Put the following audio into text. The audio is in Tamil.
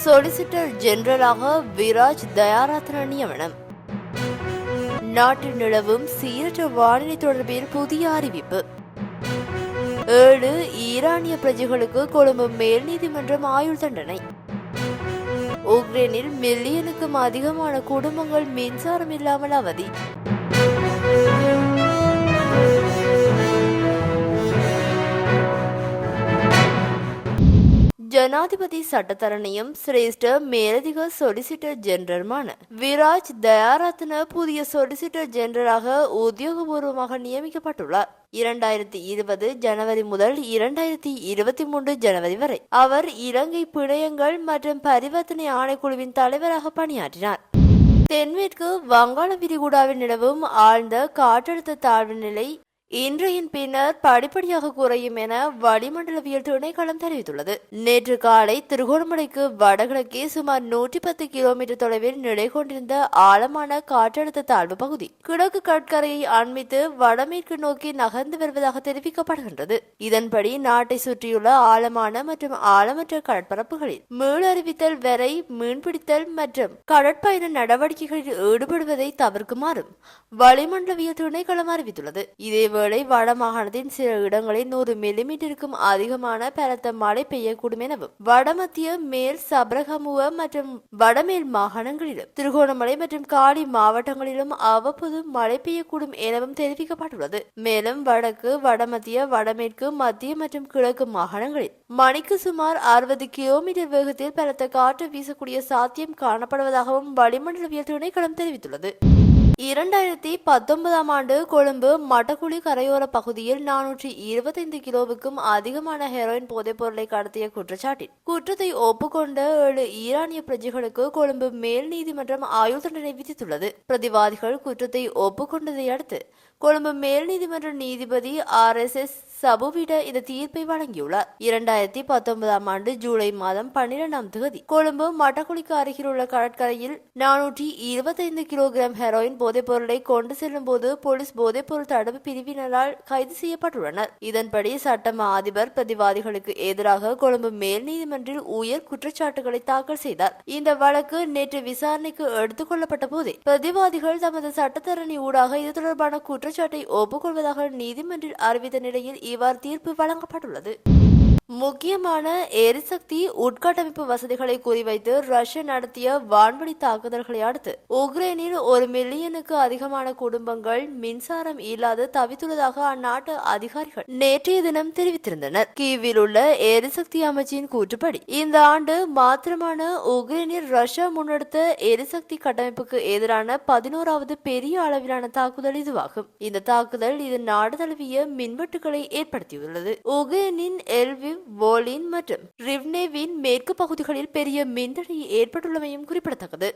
சொலிசிட்டர் ஜெனரலாக விராஜ் தயாரத்ன நியமனம். நாட்டில் நிலவும் சீரற்ற வானிலை தொடர்பில் புதிய அறிவிப்பு. 7 ஈரானிய பிரஜைகளுக்கு கொழும்பு மேல் நீதிமன்றம் ஆயுள் தண்டனை. உக்ரைனில் மில்லியனுக்கும் அதிகமான குடும்பங்கள் மின்சாரம் இல்லாமல் அவதி. ஜனாதிபதி சட்டத்தரணியும் சிரேஷ்ட மேலதிக சொலிசிட்டர் ஜெனரலுமான விராஜ் தயாரத்ன புதிய சொலிசிட்டர் ஜெனரலாக உத்தியோகபூர்வமாக நியமிக்கப்பட்டுள்ளார். 2020 ஜனவரி முதல் 2023 ஜனவரி வரை அவர் இலங்கை பிணையங்கள் மற்றும் பரிவர்த்தனை ஆணைக்குழுவின் தலைவராக பணியாற்றினார். தென்மேற்கு வங்காள விரிகுடாவில் நிலவும் ஆழ்ந்த காற்றழுத்த தாழ்வு நிலை இன்றையின் பின்னர் படிப்படியாக குறையும் என வளிமண்டலவியல் திணைக்களம் தெரிவித்துள்ளது. நேற்று காலை திருகோணமலைக்கு வடகிழக்கே சுமார் 110 கிலோமீட்டர் தொலைவில் நிலை கொண்டிருந்த ஆழமான காற்றழுத்த தாழ்வு பகுதி கிழக்கு கடற்கரையை அண்மித்து வடமேற்கு நோக்கி நகர்ந்து வருவதாக தெரிவிக்கப்படுகின்றது. இதன்படி நாட்டை சுற்றியுள்ள ஆழமான மற்றும் ஆழமற்ற கடற்பரப்புகளில் மீளறிவித்தல் வரை மீன்பிடித்தல் மற்றும் கடற்பயண நடவடிக்கைகளில் ஈடுபடுவதை தவிர்க்குமாறும் வளிமண்டலவியல் திணைக்களம் அறிவித்துள்ளது. இதேவேளை வடமாகாணத்தின் சில இடங்களில் 100 மில்லிமீட்டருக்கும் அதிகமான பலத்த மழை பெய்யக்கூடும் எனவும் வடமத்திய மேல் சபரகமுவ மற்றும் வடமேல் மாகாணங்களிலும் திருகோணமலை மற்றும் காலி மாவட்டங்களிலும் அவ்வப்போது மழை பெய்யக்கூடும் எனவும் தெரிவிக்கப்பட்டுள்ளது. மேலும் வடக்கு வடமத்திய வடமேற்கு மத்திய மற்றும் கிழக்கு மாகாணங்களில் மணிக்கு சுமார் 60 கிலோமீட்டர் வேகத்தில் பலத்த காற்று வீசக்கூடிய சாத்தியம் காணப்படுவதாகவும் வளிமண்டலவியல் திணைக்களம் தெரிவித்துள்ளது. 2019 ஆண்டு கொழும்பு மட்டக்குழி கரையோர பகுதியில் 425 கிலோவுக்கும் அதிகமான ஹெரோயின் போதைப் பொருளை கடத்திய குற்றச்சாட்டில் குற்றத்தை ஒப்புக்கொண்ட 7 ஈரானிய பிரஜைகளுக்கு கொழும்பு மேல் நீதிமன்றம் ஆயுள் தண்டனை விதித்துள்ளது. பிரதிவாதிகள் குற்றத்தை ஒப்புக்கொண்டதை அடுத்து கொழும்பு மேல் நீதிமன்ற நீதிபதி RSS சபுவிட இந்த தீர்ப்பை வழங்கியுள்ளார். 2019 ஆண்டு ஜூலை மாதம் 12ஆம் தேதி கொழும்பு மட்டக்குழிக்கு அருகில் உள்ள கடற்கரையில் 425 கிலோகிராம் ஹெரோயின் போதைப் பொருளை கொண்டு செல்லும் போது போலீஸ் போதைப் பொருள் தடுப்பு பிரிவினரால் கைது செய்யப்பட்டுள்ளனர். இதன்படி சட்டமா அதிபர் பிரதிவாதிகளுக்கு எதிராக கொழும்பு மேல் நீதிமன்றில் உயர் குற்றச்சாட்டுகளை தாக்கல் செய்தார். இந்த வழக்கு நேற்று விசாரணைக்கு எடுத்துக் கொள்ளப்பட்ட போதே பிரதிவாதிகள் தமது சட்டத்தரணி ஊடாக இது தொடர்பான குற்றச்சாட்டை ஒப்புக்கொள்வதாக நீதிமன்றில் அறிவித்த நிலையில் இவ்வாறு தீர்ப்பு வழங்கப்பட்டுள்ளது. முக்கியமான எரிசக்தி உட்கட்டமைப்பு வசதிகளை குறிவைத்து ரஷ்யா நடத்திய வான்வழி தாக்குதல்களை அடுத்து உக்ரைனில் 1 மில்லியனுக்கு அதிகமான குடும்பங்கள் மின்சாரம் இல்லாது தவித்துள்ளதாக அந்நாட்டு அதிகாரிகள் நேற்றைய தினம் தெரிவித்திருந்தனர். கீவில் உள்ள எரிசக்தி அமைச்சின் கூற்றுப்படி இந்த ஆண்டு மாத்திரமான உக்ரைனில் ரஷ்யா முன்னெடுத்த எரிசக்தி கட்டமைப்புக்கு எதிரான 11வது பெரிய அளவிலான தாக்குதல் இதுவாகும். இந்த தாக்குதல் இது நாடு தழுவிய மின்வெட்டுகளை ஏற்படுத்தியுள்ளது. உக்ரைனின் எல்விவ் வோலின் மற்றும் ரிவ்னேவின் மேற்கு பகுதிகளில் பெரிய மின்தடை ஏற்பட்டுள்ளமையும் குறிப்பிடத்தக்கது.